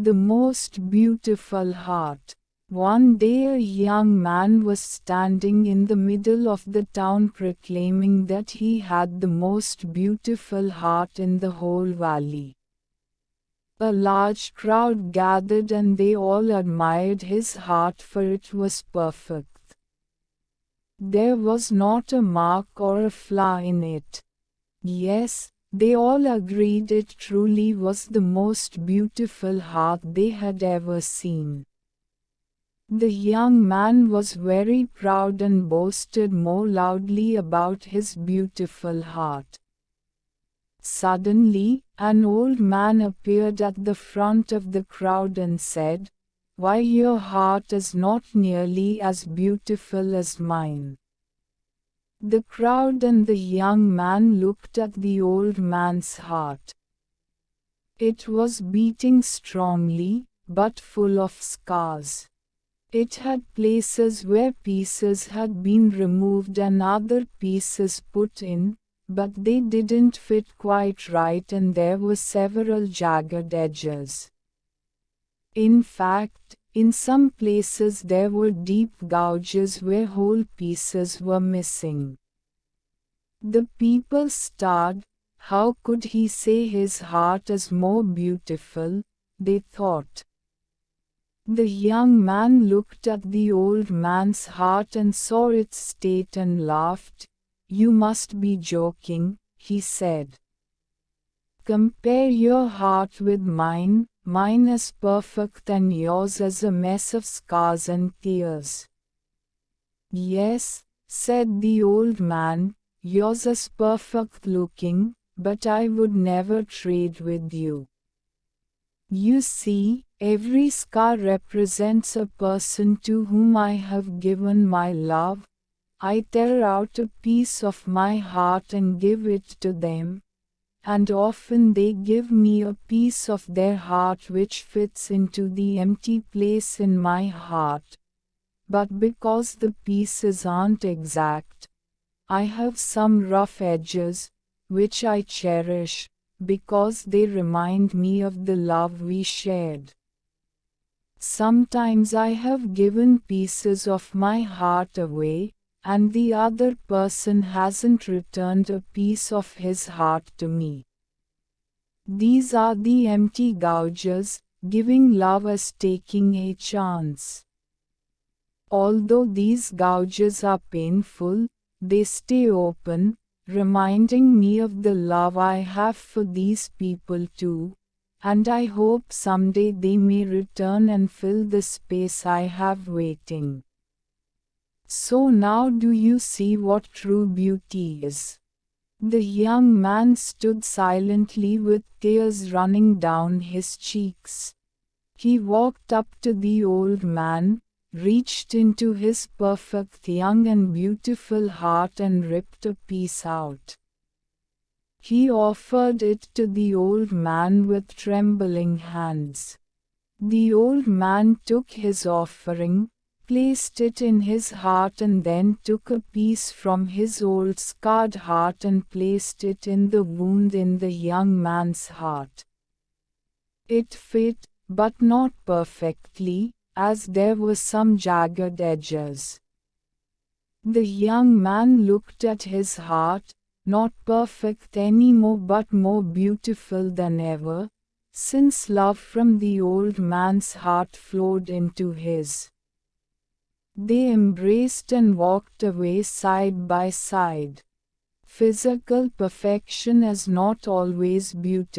The most beautiful heart. One day a young man was standing in the middle of the town proclaiming that he had the most beautiful heart in the whole valley. A large crowd gathered and they all admired his heart, for it was perfect. There was not a mark or a flaw in it. Yes, they all agreed it truly was the most beautiful heart they had ever seen. The young man was very proud and boasted more loudly about his beautiful heart. Suddenly, an old man appeared at the front of the crowd and said, "Why, your heart is not nearly as beautiful as mine." The crowd and the young man looked at the old man's heart. It was beating strongly, but full of scars. It had places where pieces had been removed and other pieces put in, but they didn't fit quite right and there were several jagged edges. In fact, in some places there were deep gouges where whole pieces were missing. The people stared. How could he say his heart is more beautiful, they thought. The young man looked at the old man's heart and saw its state and laughed. "You must be joking," he said. "Compare your heart with mine, mine is perfect and yours is a mess of scars and tears." "Yes," said the old man, "yours is perfect looking, but I would never trade with you. You see, every scar represents a person to whom I have given my love. I tear out a piece of my heart and give it to them, and often they give me a piece of their heart which fits into the empty place in my heart. But because the pieces aren't exact, I have some rough edges, which I cherish, because they remind me of the love we shared. Sometimes I have given pieces of my heart away, and the other person hasn't returned a piece of his heart to me. These are the empty gouges, giving love as taking a chance. Although these gouges are painful, they stay open, reminding me of the love I have for these people too, and I hope someday they may return and fill the space I have waiting." So now do you see what true beauty is? The young man stood silently with tears running down his cheeks. He walked up to the old man, reached into his perfect young and beautiful heart and ripped a piece out. He offered it to the old man with trembling hands. The old man took his offering, placed it in his heart and then took a piece from his old scarred heart and placed it in the wound in the young man's heart. It fit, but not perfectly, as there were some jagged edges. The young man looked at his heart, not perfect anymore but more beautiful than ever, since love from the old man's heart flowed into his. They embraced and walked away side by side. Physical perfection is not always beautiful.